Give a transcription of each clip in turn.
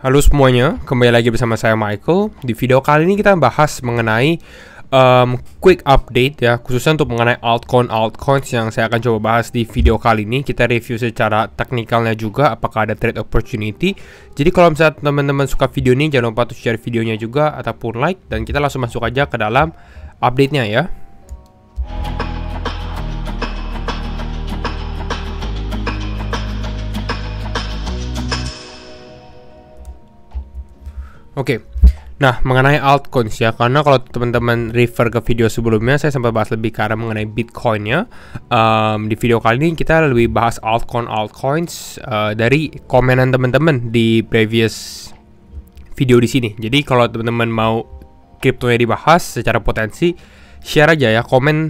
Halo semuanya, kembali lagi bersama saya Michael. Di video kali ini kita bahas mengenai quick update ya, khususnya untuk mengenai altcoins yang saya akan coba bahas di video kali ini. Kita review secara teknikalnya juga, apakah ada trade opportunity. Jadi kalau misalnya teman-teman suka video ini, jangan lupa untuk share videonya juga ataupun like. Dan kita langsung masuk aja ke dalam update-nya ya. Oke, nah mengenai altcoins ya, karena kalau teman-teman refer ke video sebelumnya saya sempat bahas lebih ke arah mengenai Bitcoin ya. Di video kali ini kita lebih bahas altcoins dari komenan teman-teman di previous video di sini. Jadi kalau teman-teman mau kriptonya dibahas secara potensi, share aja ya, komen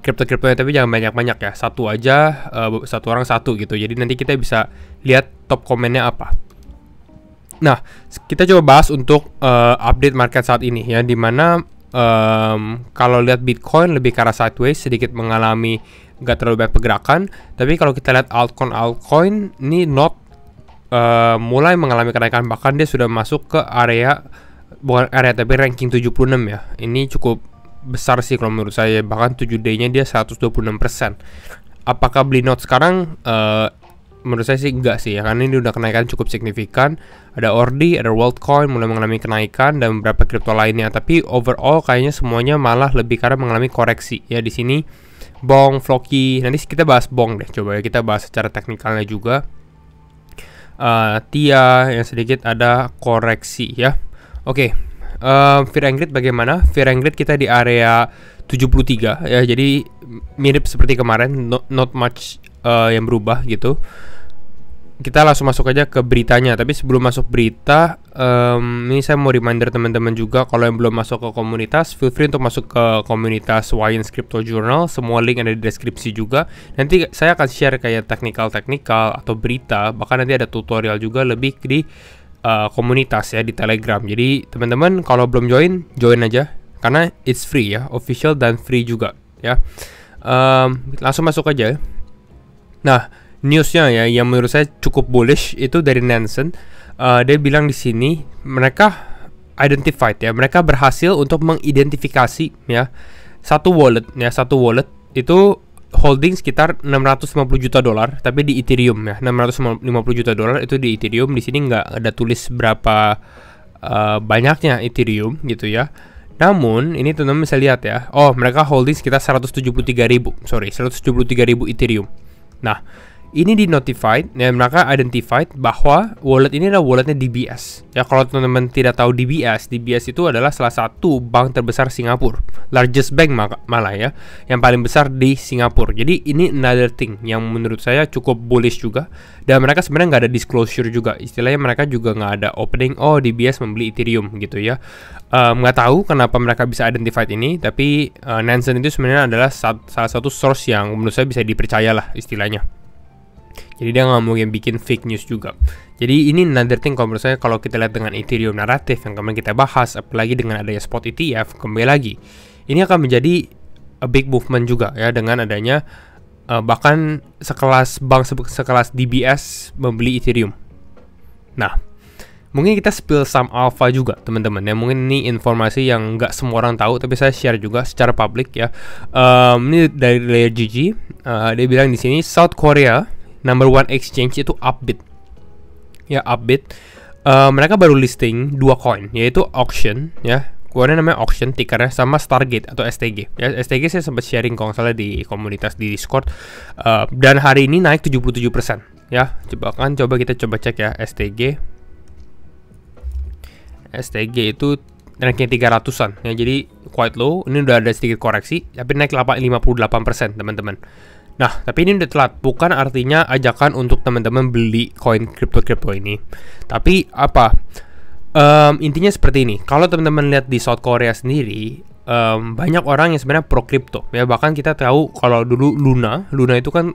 kriptonya, tapi jangan banyak-banyak ya, satu aja, satu orang satu gitu. Jadi nanti kita bisa lihat top komennya apa. Nah, kita coba bahas untuk update market saat ini ya, dimana kalau lihat Bitcoin lebih ke arah sideways, sedikit mengalami nggak terlalu banyak pergerakan. Tapi kalau kita lihat altcoin ini mulai mengalami kenaikan, bahkan dia sudah masuk ke area, bukan area tapi ranking 76 ya. Ini cukup besar sih kalau menurut saya, bahkan 7 day-nya dia 126%. Apakah beli note sekarang? Menurut saya sih enggak sih ya, karena ini udah kenaikan cukup signifikan. Ada Ordi, ada Worldcoin mulai mengalami kenaikan, dan beberapa kripto lainnya. Tapi overall kayaknya semuanya malah lebih karena mengalami koreksi ya di sini. Bong, Floki, nanti kita bahas Bong deh, coba ya kita bahas secara teknikalnya juga. Tia yang sedikit ada koreksi ya. Oke, Fear and Greed bagaimana? Fear and Greed kita di area 73 ya, jadi mirip seperti kemarin, not much yang berubah gitu. Kita langsung masuk aja ke beritanya. Tapi sebelum masuk berita, ini saya mau reminder teman-teman juga, kalau yang belum masuk ke komunitas, feel free untuk masuk ke komunitas Wayans Crypto Journal. Semua link ada di deskripsi juga. Nanti saya akan share kayak technical atau berita, bahkan nanti ada tutorial juga lebih di komunitas ya di Telegram. Jadi teman-teman kalau belum join aja, karena it's free ya, official dan free juga ya. Langsung masuk aja. Nah, newsnya ya yang menurut saya cukup bullish itu dari Nansen. Dia bilang di sini mereka identified ya, mereka berhasil untuk mengidentifikasi ya satu wallet itu holding sekitar 650 juta dolar, tapi di Ethereum ya, 650 juta dolar itu di Ethereum. Di sini nggak ada tulis berapa banyaknya Ethereum gitu ya. Namun ini teman-teman bisa lihat ya, mereka holding sekitar 173.000 Ethereum. Nah, ini di notified ya, mereka identified bahwa wallet ini adalah walletnya DBS. Ya, kalau teman-teman tidak tahu DBS itu adalah salah satu bank terbesar Singapura, largest bank malah ya, yang paling besar di Singapura. Jadi ini another thing yang menurut saya cukup bullish juga. Dan mereka sebenarnya nggak ada disclosure juga, istilahnya mereka juga nggak ada opening, DBS membeli Ethereum gitu ya. Nggak tahu kenapa mereka bisa identified ini, tapi Nansen itu sebenarnya adalah salah satu source yang menurut saya bisa dipercaya lah istilahnya. Jadi dia nggak mungkin bikin fake news juga. Jadi ini another thing kalau menurut saya, kalau kita lihat dengan Ethereum naratif yang kemarin kita bahas, apalagi dengan adanya spot ETF, kembali lagi ini akan menjadi a big movement juga ya, dengan adanya bahkan sekelas bank sekelas DBS membeli Ethereum. Nah, mungkin kita spill some alpha juga teman-teman ya, mungkin ini informasi yang nggak semua orang tahu, tapi saya share juga secara publik ya. Ini dari Layer GG, dia bilang di sini South Korea number one exchange itu Upbit ya, Upbit. Mereka baru listing 2 coin, yaitu Auction ya, coinnya namanya Auction, tickernya sama Stargate atau STG ya. STG saya sempat sharing kalau nggak salah di komunitas di Discord, dan hari ini naik 77% ya. Coba kita cek ya, STG itu ranking 300-an ya, jadi quite low. Ini udah ada sedikit koreksi, tapi naik 58% teman-teman. Nah, tapi ini udah telat, bukan artinya ajakan untuk teman-teman beli koin kripto ini. Tapi apa? Intinya seperti ini. Kalau teman-teman lihat di South Korea sendiri, banyak orang yang sebenarnya pro kripto ya. Bahkan kita tahu kalau dulu Luna itu kan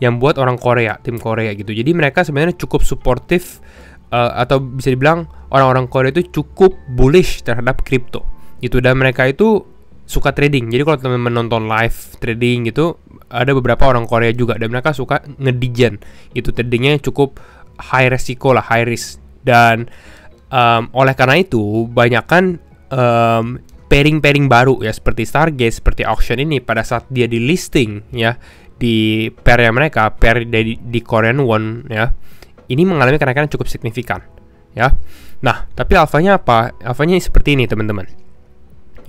yang buat orang Korea, tim Korea gitu. Jadi mereka sebenarnya cukup suportif, atau bisa dibilang orang-orang Korea itu cukup bullish terhadap kripto gitu, dan mereka itu suka trading. Jadi kalau teman-teman nonton live trading gitu, ada beberapa orang Korea juga, dan mereka suka ngedigen itu, tradingnya cukup high resiko lah, high risk Dan oleh karena itu banyakkan pairing-pairing baru ya, seperti Stargaze, seperti auction ini pada saat dia di listing ya di pairnya mereka, pair di Korean Won ya, ini mengalami kenaikan cukup signifikan ya. Nah, tapi alfanya apa? Alfanya seperti ini teman-teman.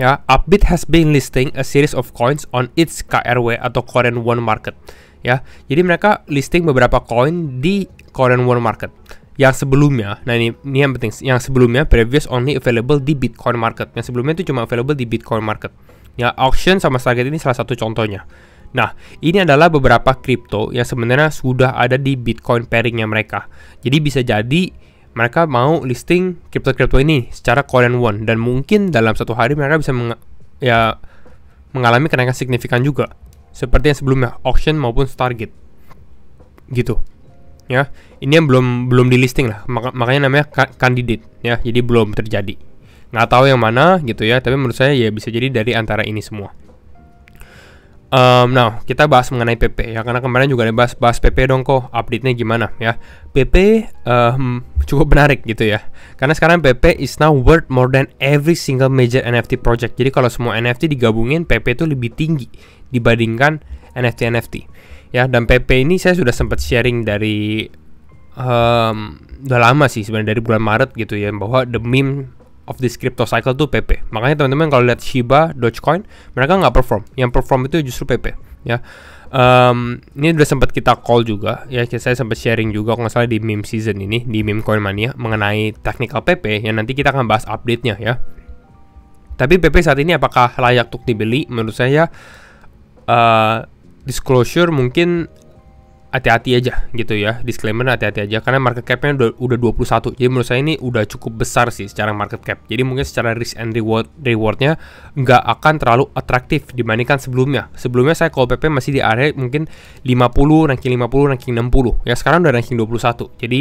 Ya, Upbit has been listing a series of coins on its KRW atau Korean Won market. Ya, jadi mereka listing beberapa koin di Korean Won market. Yang sebelumnya, nah ini yang penting, yang sebelumnya previous only available di Bitcoin market. Yang sebelumnya itu cuma available di Bitcoin market. Ya, auction sama Stargate ini salah satu contohnya. Nah, ini adalah beberapa kripto yang sebenarnya sudah ada di Bitcoin pairingnya mereka. Jadi bisa jadi mereka mau listing kripto-kripto ini secara Korean Won, dan mungkin dalam satu hari mereka bisa mengalami kenaikan signifikan juga, seperti yang sebelumnya auction maupun Stargate. Gitu. Ya, ini yang belum di listing lah, makanya namanya candidate ya, jadi belum terjadi, nggak tahu yang mana gitu ya, tapi menurut saya ya bisa jadi dari antara ini semua. Nah, kita bahas mengenai PP ya, karena kemarin juga ada bahas PP dong kok, update-nya gimana ya. PP cukup menarik gitu ya, karena sekarang PP is now worth more than every single major NFT project. Jadi kalau semua NFT digabungin, PP itu lebih tinggi dibandingkan NFT ya. Dan PP ini saya sudah sempat sharing dari udah lama sih sebenarnya, dari bulan Maret gitu ya, bahwa the meme of this crypto cycle tuh PP. Makanya teman-teman kalau lihat Shiba, Dogecoin, mereka nggak perform. Yang perform itu justru PP ya. Ini udah sempat kita call juga ya, saya sempat sharing juga kalau nggak salah di meme season ini, di meme coin mania, mengenai technical PP yang nanti kita akan bahas update-nya ya. Tapi PP saat ini apakah layak untuk dibeli? Menurut saya disclosure mungkin hati-hati aja gitu ya, disclaimer hati-hati aja, karena market cap-nya udah 21. Jadi menurut saya ini udah cukup besar sih secara market cap. Jadi mungkin secara risk and rewardnya nggak akan terlalu atraktif dibandingkan sebelumnya. Sebelumnya saya call PP masih di area mungkin 50, ranking 60. Ya sekarang udah ranking 21. Jadi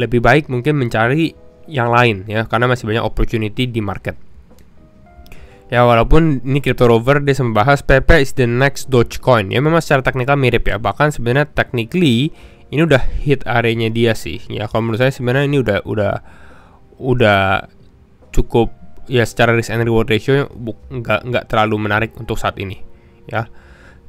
lebih baik mungkin mencari yang lain ya, karena masih banyak opportunity di market. Ya, walaupun ini Crypto Rover dia membahas PP is the next Dogecoin. Ya memang secara teknikal mirip ya. Bahkan sebenarnya technically ini udah hit areanya dia sih. Ya kalau menurut saya sebenarnya ini udah cukup ya, secara risk and reward ratio nggak terlalu menarik untuk saat ini. Ya.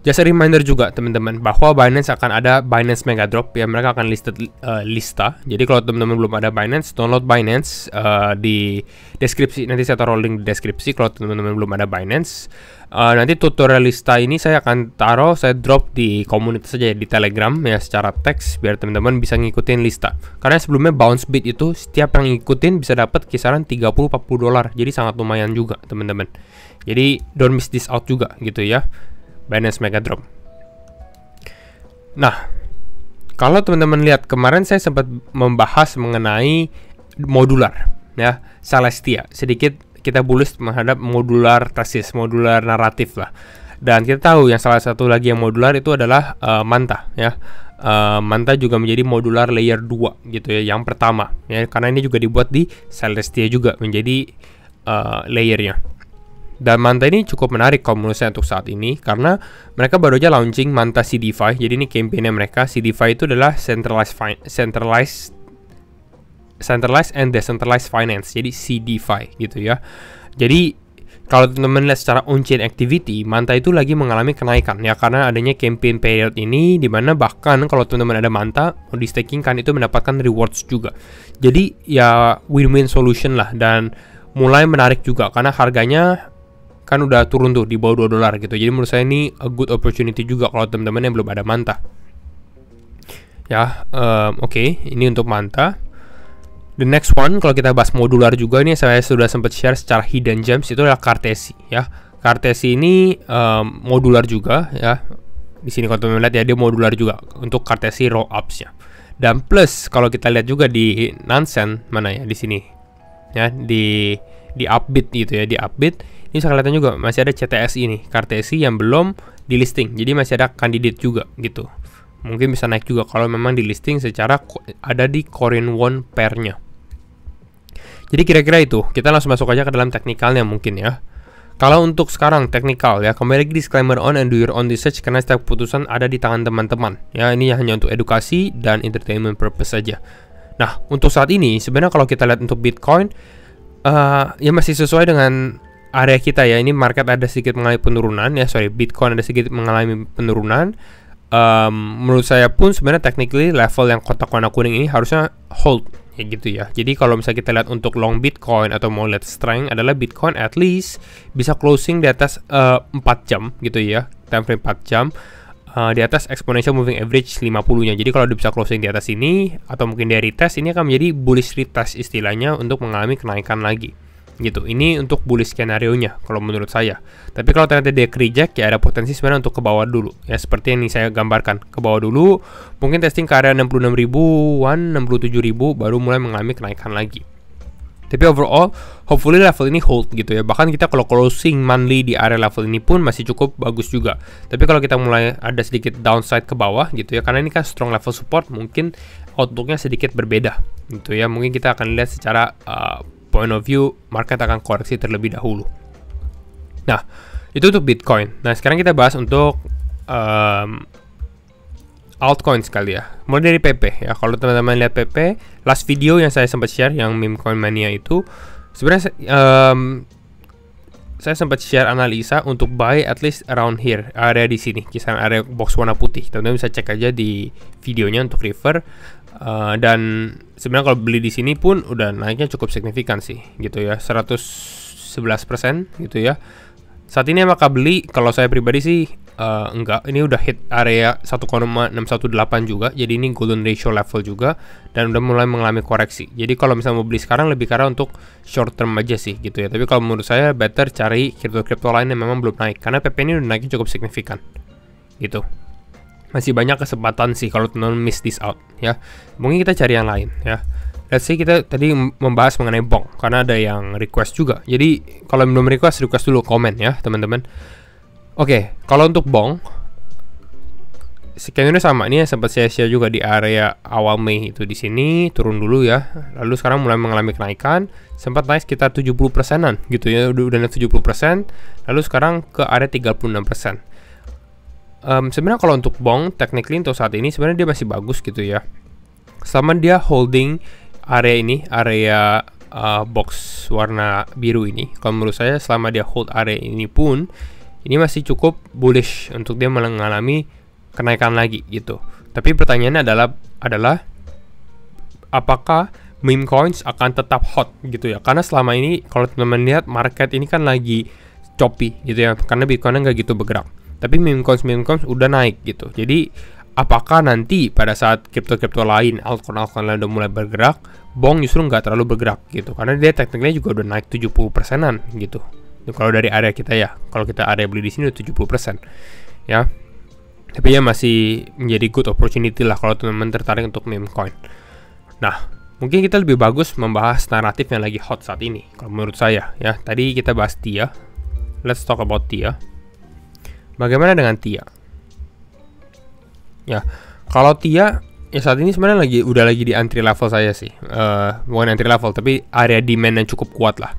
Just a reminder juga teman-teman bahwa Binance akan ada Binance Mega Drop ya, mereka akan listed lista. Jadi kalau teman-teman belum ada Binance, download Binance di deskripsi, nanti saya taruh link di deskripsi kalau teman-teman belum ada Binance. Nanti tutorial lista ini saya akan saya drop di komunitas saja di Telegram ya, secara teks biar teman-teman bisa ngikutin lista. Karena sebelumnya Bounce Bit itu setiap yang ngikutin bisa dapat kisaran 30-40 dolar. Jadi sangat lumayan juga teman-teman. Jadi don't miss this out juga gitu ya. Binance Mega Drop. Nah, kalau teman-teman lihat kemarin saya sempat membahas mengenai modular ya, Celestia. Sedikit kita bullish menghadap modular tesis, modular naratif lah. Dan kita tahu yang salah satu lagi yang modular itu adalah Manta ya. Manta juga menjadi modular layer 2 gitu ya, yang pertama ya, karena ini juga dibuat di Celestia juga menjadi layernya. Dan Manta ini cukup menarik kalau menurut saya untuk saat ini, karena mereka baru aja launching Manta CDFI. Jadi ini campaign-nya mereka. CDFI itu adalah centralized and decentralized finance. Jadi CDFI gitu ya. Jadi kalau teman-teman lihat secara on-chain activity, Manta itu lagi mengalami kenaikan ya, karena adanya campaign period ini, dimana bahkan kalau teman-teman ada Manta mau di staking kan itu mendapatkan rewards juga. Jadi ya win-win solution lah, dan mulai menarik juga karena harganya kan udah turun tuh di bawah $2 gitu. Jadi menurut saya ini a good opportunity juga kalau teman-teman yang belum ada Manta. Ya, oke, ini untuk Manta. The next one, kalau kita bahas modular juga, ini saya sudah sempat share secara hidden gems, itu adalah Cartesi ya. Cartesi ini modular juga ya. Di sini kalau teman-teman lihat ya, dia modular juga untuk Cartesi rollups-nya. Dan plus kalau kita lihat juga di Nansen mana ya, di sini ya, di Upbit gitu ya, di Upbit ini bisa kelihatan juga masih ada CTS ini, Cartesi yang belum di listing. Jadi masih ada kandidat juga gitu. Mungkin bisa naik juga kalau memang di listing secara ada di Korean Won pairnya. Jadi kira-kira itu. Kita langsung masuk aja ke dalam teknikalnya mungkin ya. Kalau untuk sekarang teknikal ya, kembali lagi disclaimer on and do your own research, karena setiap keputusan ada di tangan teman-teman. Ya, ini hanya untuk edukasi dan entertainment purpose saja. Nah, untuk saat ini sebenarnya kalau kita lihat untuk Bitcoin ya masih sesuai dengan area kita ya. Ini market ada sedikit mengalami penurunan ya, Bitcoin ada sedikit mengalami penurunan. Menurut saya pun sebenarnya technically level yang kotak warna kuning ini harusnya hold ya gitu ya. Jadi kalau misalnya kita lihat untuk long Bitcoin atau mau lihat strength adalah Bitcoin at least bisa closing di atas 4 jam gitu ya, time frame 4 jam di atas exponential moving average 50-nya. Jadi kalau dia bisa closing di atas ini atau mungkin dia retest, ini akan menjadi bullish retest istilahnya untuk mengalami kenaikan lagi. Gitu. Ini untuk bullish skenario-nya kalau menurut saya. Tapi kalau ternyata dia reject ya ada potensi sebenarnya untuk ke bawah dulu. Ya seperti yang ini saya gambarkan, ke bawah dulu, mungkin testing ke area 66 ribuan, 67 ribu baru mulai mengalami kenaikan lagi. Tapi overall, hopefully level ini hold gitu ya. Bahkan kita kalau closing monthly di area level ini pun masih cukup bagus juga. Tapi kalau kita mulai ada sedikit downside ke bawah gitu ya, karena ini kan strong level support, mungkin outlooknya sedikit berbeda gitu ya. Mungkin kita akan lihat secara point of view market akan koreksi terlebih dahulu. Nah, itu untuk Bitcoin. Nah, sekarang kita bahas untuk altcoin sekali ya. Mulai dari PP ya. Kalau teman-teman lihat PP, last video yang saya sempat share yang meme coin mania itu, sebenarnya saya sempat share analisa untuk buy at least around here, area di sini, kisaran area box warna putih. Teman-teman bisa cek aja di videonya untuk refer. Dan sebenarnya kalau beli di sini pun udah naiknya cukup signifikan sih gitu ya, 111% gitu ya. Saat ini maka beli, kalau saya pribadi sih enggak, ini udah hit area 1,618 juga, jadi ini golden ratio level juga dan udah mulai mengalami koreksi. Jadi kalau misalnya mau beli sekarang lebih karena untuk short term aja sih gitu ya. Tapi kalau menurut saya better cari kripto lain yang memang belum naik, karena PP ini udah naiknya cukup signifikan gitu. Masih banyak kesempatan sih kalau teman-teman miss this out ya. Mungkin kita cari yang lain ya. Let's say kita tadi membahas mengenai Bong karena ada yang request juga. Jadi kalau belum request dulu komen ya teman-teman. Oke, kalau untuk Bong skenario sama, ini yang sempat saya share juga di area awal Mei itu, di sini turun dulu ya. Lalu sekarang mulai mengalami kenaikan, sempat naik sekitar 70%-an gitu ya, udah naik 70%, lalu sekarang ke area 36%. Sebenarnya kalau untuk Bong, technically untuk saat ini sebenarnya dia masih bagus gitu ya. Selama dia holding area ini, area box warna biru ini, kalau menurut saya selama dia hold area ini pun, ini masih cukup bullish untuk dia mengalami kenaikan lagi gitu. Tapi pertanyaannya adalah apakah meme coins akan tetap hot gitu ya? Karena selama ini kalau teman-teman lihat market ini kan lagi choppy gitu ya, karena Bitcoin nggak gitu bergerak. Tapi meme coins udah naik gitu. Jadi apakah nanti pada saat kripto lain, altcoin lain udah mulai bergerak, Bong justru nggak terlalu bergerak gitu, karena dia tekniknya juga udah naik 70%-an gitu. Kalau dari area kita ya, kalau kita area beli di sini udah 70% ya. Tapi ya masih menjadi good opportunity lah kalau teman-teman tertarik untuk meme coin. Nah, mungkin kita lebih bagus membahas naratif yang lagi hot saat ini kalau menurut saya ya. Tadi kita bahas TIA. Let's talk about TIA. Bagaimana dengan TIA? Ya, kalau TIA ya saat ini sebenarnya udah lagi di entry level saya sih. Bukan entry level, tapi area demand yang cukup kuat lah.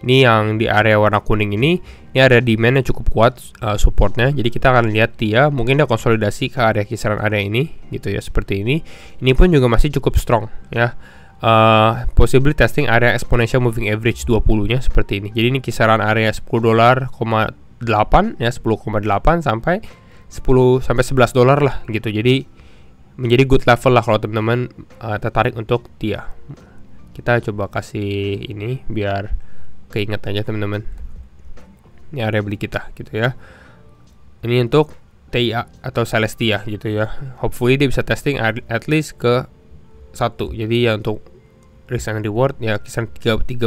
Ini yang di area warna kuning ini area demand yang cukup kuat supportnya. Jadi kita akan lihat TIA mungkin dia konsolidasi ke area kisaran area ini gitu ya, seperti ini. Ini pun juga masih cukup strong ya. Possibly testing area exponential moving average 20-nya seperti ini. Jadi ini kisaran area $10.8 ya, 10,8 sampai 11 dolar lah gitu. Jadi menjadi good level lah kalau teman-teman tertarik untuk TIA. Kita coba kasih ini biar keinget aja teman-teman. Ini area beli kita gitu ya. Ini untuk TIA atau Celestia gitu ya. Hopefully dia bisa testing at least ke 1. Jadi ya untuk risk and reward ya kisaran 31%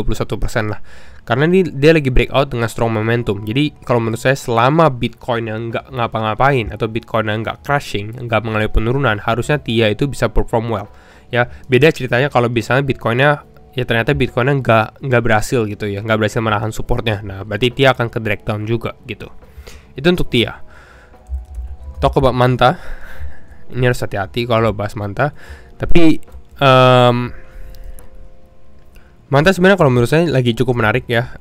lah. Karena ini dia lagi breakout dengan strong momentum. Jadi kalau menurut saya selama Bitcoin yang nggak ngapa-ngapain atau Bitcoin yang nggak crashing, nggak mengalami penurunan, harusnya TIA itu bisa perform well. Ya beda ceritanya kalau misalnya Bitcoinnya ya ternyata Bitcoinnya nggak berhasil gitu ya, nggak berhasil menahan supportnya. Nah berarti TIA akan ke drag down juga gitu. Itu untuk TIA. Talk about Manta. Ini harus hati-hati kalau bahas Manta. Tapi Manta sebenarnya kalau menurut saya lagi cukup menarik ya.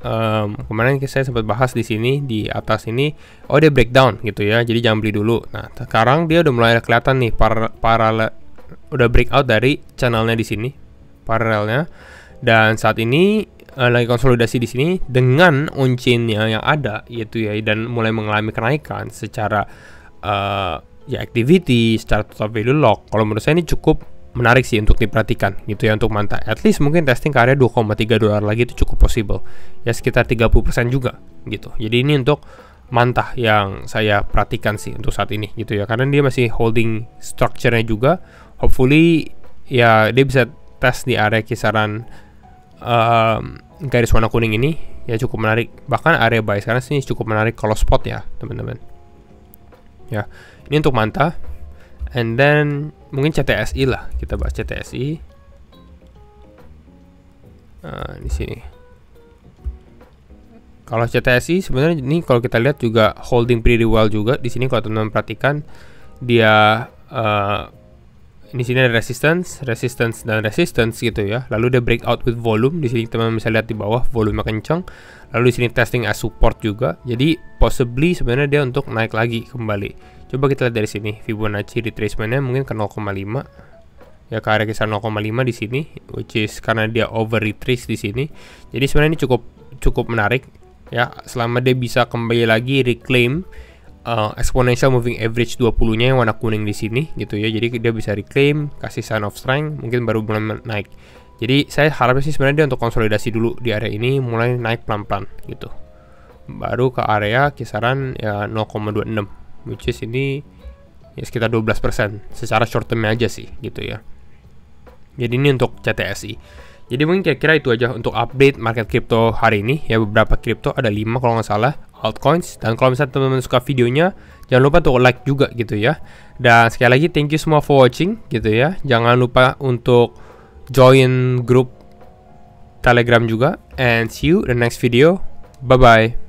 Kemarin saya sempat bahas di sini di atas ini, oh dia breakdown gitu ya. Jadi jangan beli dulu. Nah sekarang dia udah mulai kelihatan nih udah breakout dari channelnya di sini paralelnya. Dan saat ini lagi konsolidasi di sini dengan on-chain-nya yang ada yaitu ya, dan mulai mengalami kenaikan secara ya activity, secara total value lock. Kalau menurut saya ini cukup menarik sih untuk diperhatikan gitu ya untuk Manta. At least mungkin testing ke area $2,3 lagi itu cukup possible. Ya sekitar 30% juga gitu. Jadi ini untuk Manta yang saya perhatikan sih untuk saat ini gitu ya. Karena dia masih holding structure-nya juga. Hopefully ya dia bisa tes di area kisaran garis warna kuning ini ya cukup menarik. Bahkan area buy sekarang sini cukup menarik kalau spot ya teman-teman. Ya, ini untuk Manta. And then mungkin CTSI lah, kita bahas CTSI. Di sini. Kalau CTSI sebenarnya ini kalau kita lihat juga holding pretty well juga di sini kalau teman-teman perhatikan dia di sini ada resistance dan resistance gitu ya. Lalu dia breakout with volume. Di sini teman-teman bisa lihat di bawah volume kencang. Lalu di sini testing as support juga. Jadi possibly sebenarnya dia untuk naik lagi kembali. Coba kita lihat dari sini Fibonacci retracement-nya mungkin ke 0,5. Ya ke area kisar 0,5 di sini, which is karena dia over retrace di sini. Jadi sebenarnya ini cukup menarik ya selama dia bisa kembali lagi reclaim exponential moving average 20-nya yang warna kuning di sini gitu ya. Jadi dia bisa reclaim, kasih sign of strength, mungkin baru mulai naik. Jadi saya harapnya sih sebenarnya dia untuk konsolidasi dulu di area ini, mulai naik pelan-pelan gitu. Baru ke area kisaran ya 0,26, which is ini ya sekitar 12% secara short term aja sih gitu ya. Jadi ini untuk CTSI. Jadi mungkin kira-kira itu aja untuk update market crypto hari ini ya. Beberapa crypto ada 5 kalau nggak salah altcoins. Dan kalau misalnya teman-teman suka videonya, jangan lupa untuk like juga gitu ya. Dan sekali lagi thank you semua for watching gitu ya. Jangan lupa untuk join grup Telegram juga. And see you in the next video. Bye bye.